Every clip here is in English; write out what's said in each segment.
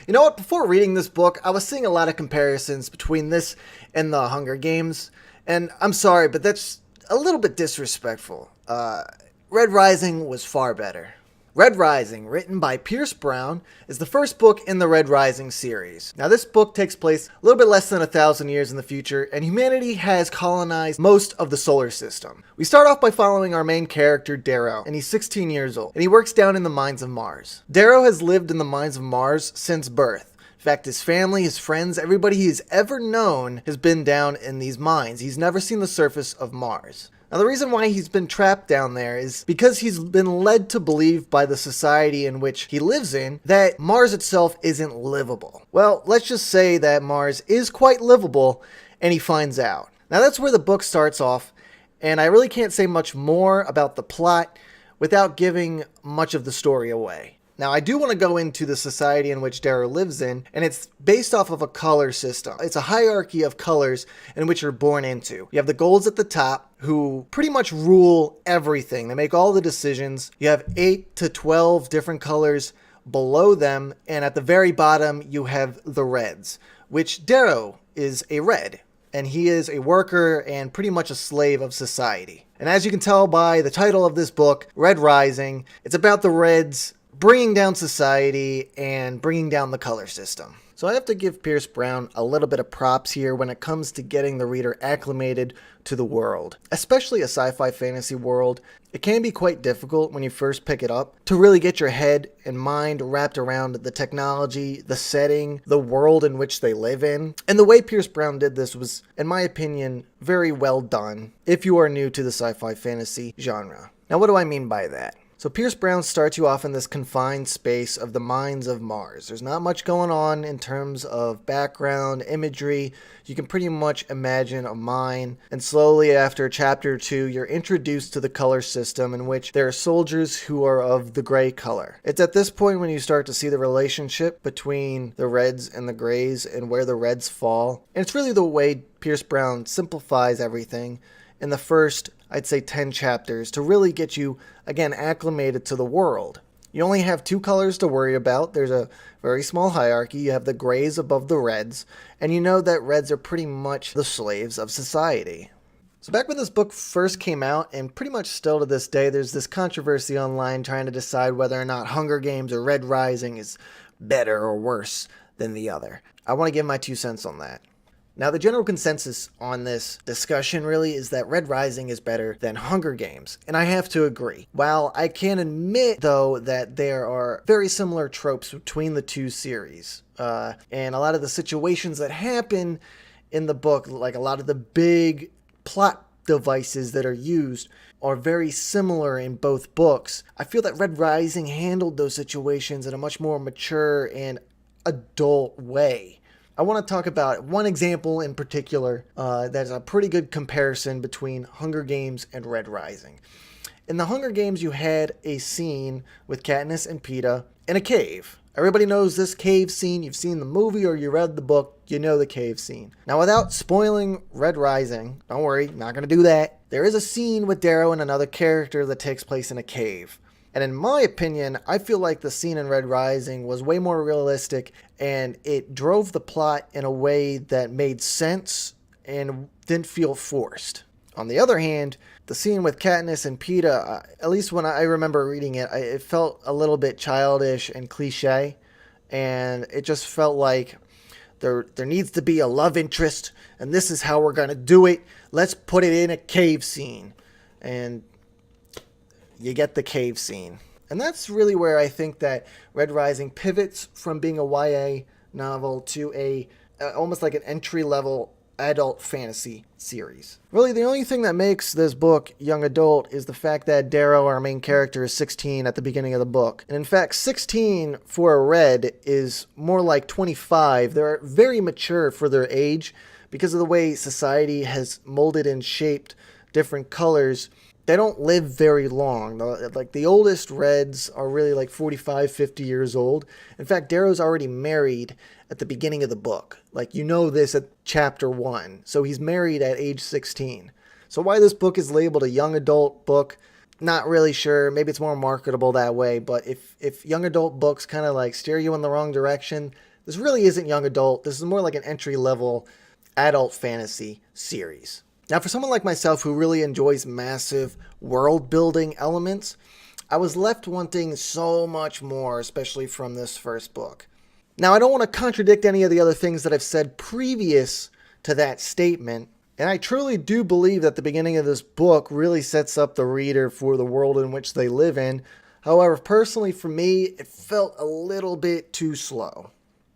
You know what? Before reading this book, I was seeing a lot of comparisons between this and the Hunger Games, and I'm sorry, but that's a little bit disrespectful. Red Rising was far better. Red Rising, written by Pierce Brown, is the first book in the Red Rising series. Now, this book takes place a little bit less than 1,000 years in the future, and humanity has colonized most of the solar system. We start off by following our main character, Darrow, and he's 16 years old, and he works down in the mines of Mars. Darrow has lived in the mines of Mars since birth. In fact, his family, his friends, everybody he's ever known has been down in these mines. He's never seen the surface of Mars. Now, the reason why he's been trapped down there is because he's been led to believe by the society in which he lives in that Mars itself isn't livable. Well, let's just say that Mars is quite livable, and he finds out. Now, that's where the book starts off, and I really can't say much more about the plot without giving much of the story away. Now, I do want to go into the society in which Darrow lives in, and it's based off of a color system. It's a hierarchy of colors in which you're born into. You have the golds at the top, who pretty much rule everything. They make all the decisions. You have 8 to 12 different colors below them, and at the very bottom, you have the reds, which Darrow is a red, and he is a worker and pretty much a slave of society. And as you can tell by the title of this book, Red Rising, it's about the Reds bringing down society and bringing down the color system. So I have to give Pierce Brown a little bit of props here when it comes to getting the reader acclimated to the world. Especially a sci-fi fantasy world, it can be quite difficult when you first pick it up to really get your head and mind wrapped around the technology, the setting, the world in which they live in. And the way Pierce Brown did this was, in my opinion, very well done if you are new to the sci-fi fantasy genre. Now, what do I mean by that? So Pierce Brown starts you off in this confined space of the mines of Mars. There's not much going on in terms of background, imagery. You can pretty much imagine a mine. And slowly after chapter 2, you're introduced to the color system in which there are soldiers who are of the gray color. It's at this point when you start to see the relationship between the reds and the grays and where the reds fall. And it's really the way Pierce Brown simplifies everything in the first, I'd say, 10 chapters to really get you, again, acclimated to the world. You only have 2 colors to worry about. There's a very small hierarchy. You have the grays above the reds, and you know that reds are pretty much the slaves of society. So back when this book first came out, and pretty much still to this day, there's this controversy online trying to decide whether or not Hunger Games or Red Rising is better or worse than the other. I want to give my 2 cents on that. Now, the general consensus on this discussion really is that Red Rising is better than Hunger Games, and I have to agree. While I can admit, though, that there are very similar tropes between the 2 series, and a lot of the situations that happen in the book, like a lot of the big plot devices that are used, are very similar in both books. I feel that Red Rising handled those situations in a much more mature and adult way. I want to talk about one example in particular that's a pretty good comparison between Hunger Games and Red Rising. In the Hunger Games, you had a scene with Katniss and Peeta in a cave. Everybody knows this cave scene. You've seen the movie or you read the book. You know the cave scene. Now, without spoiling Red Rising, don't worry, not going to do that. There is a scene with Darrow and another character that takes place in a cave. And in my opinion, I feel like the scene in Red Rising was way more realistic, and it drove the plot in a way that made sense and didn't feel forced. On the other hand, the scene with Katniss and Peeta, at least when I remember reading it, it felt a little bit childish and cliche, and it just felt like there needs to be a love interest, and this is how we're going to do it. Let's put it in a cave scene. And you get the cave scene. And that's really where I think that Red Rising pivots from being a YA novel to almost like an entry-level adult fantasy series. Really, the only thing that makes this book young adult is the fact that Darrow, our main character, is 16 at the beginning of the book. And in fact, 16 for a red is more like 25. They're very mature for their age because of the way society has molded and shaped different colors. They don't live very long. Like the oldest reds are really like 45, 50 years old. In fact, Darrow's already married at the beginning of the book. Like, you know this at chapter 1. So he's married at age 16. So why this book is labeled a young adult book, not really sure. Maybe it's more marketable that way. But if young adult books kind of like steer you in the wrong direction, This really isn't young adult. This is more like an entry-level adult fantasy series. Now, for someone like myself who really enjoys massive world-building elements, I was left wanting so much more, especially from this first book. Now, I don't want to contradict any of the other things that I've said previous to that statement, and I truly do believe that the beginning of this book really sets up the reader for the world in which they live in. However, personally for me, it felt a little bit too slow.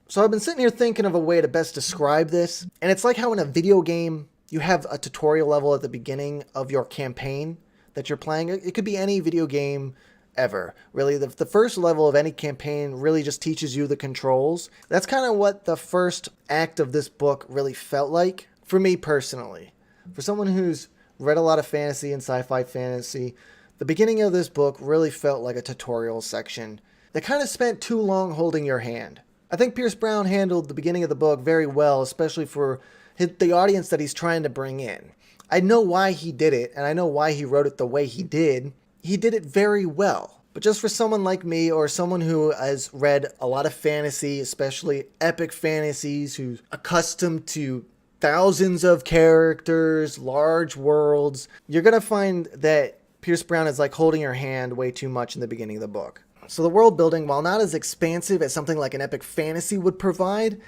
So I've been sitting here thinking of a way to best describe this, and it's like how in a video game, you have a tutorial level at the beginning of your campaign that you're playing. It could be any video game ever. Really, the first level of any campaign really just teaches you the controls. That's kind of what the first act of this book really felt like, for me personally. For someone who's read a lot of fantasy and sci-fi fantasy, the beginning of this book really felt like a tutorial section that kind of spent too long holding your hand. I think Pierce Brown handled the beginning of the book very well, especially for the audience that he's trying to bring in. I know why he did it, and I know why he wrote it the way he did. He did it very well. But just for someone like me, or someone who has read a lot of fantasy, especially epic fantasies, who's accustomed to thousands of characters, large worlds, you're going to find that Pierce Brown is like holding your hand way too much in the beginning of the book. So the world building, while not as expansive as something like an epic fantasy would provide,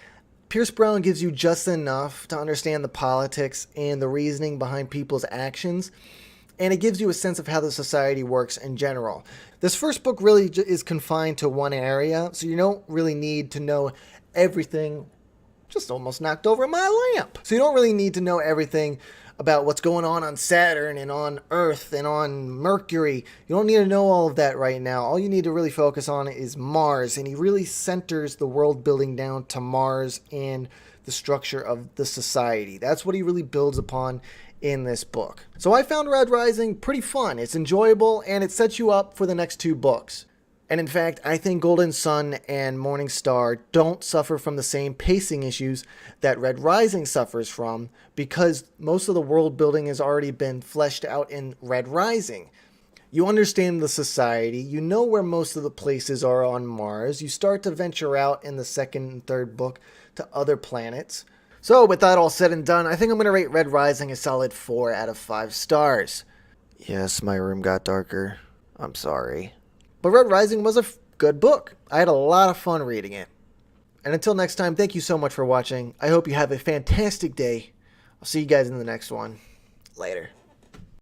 Pierce Brown gives you just enough to understand the politics and the reasoning behind people's actions, and it gives you a sense of how the society works in general. This first book really is confined to one area, so you don't really need to know everything. Just almost knocked over my lamp. So you don't really need to know everything about what's going on Saturn and on Earth and on Mercury. You don't need to know all of that right now. All you need to really focus on is Mars, and he really centers the world building down to Mars and the structure of the society. That's what he really builds upon in this book. So I found Red Rising pretty fun. It's enjoyable, and it sets you up for the next two books. And in fact, I think Golden Sun and Morning Star don't suffer from the same pacing issues that Red Rising suffers from, because most of the world building has already been fleshed out in Red Rising. You understand the society, you know where most of the places are on Mars, you start to venture out in the second and third book to other planets. So with that all said and done, I think I'm going to rate Red Rising a solid 4 out of 5 stars. Yes, my room got darker. I'm sorry. But Red Rising was a good book. I had a lot of fun reading it. And until next time, thank you so much for watching. I hope you have a fantastic day. I'll see you guys in the next one. Later.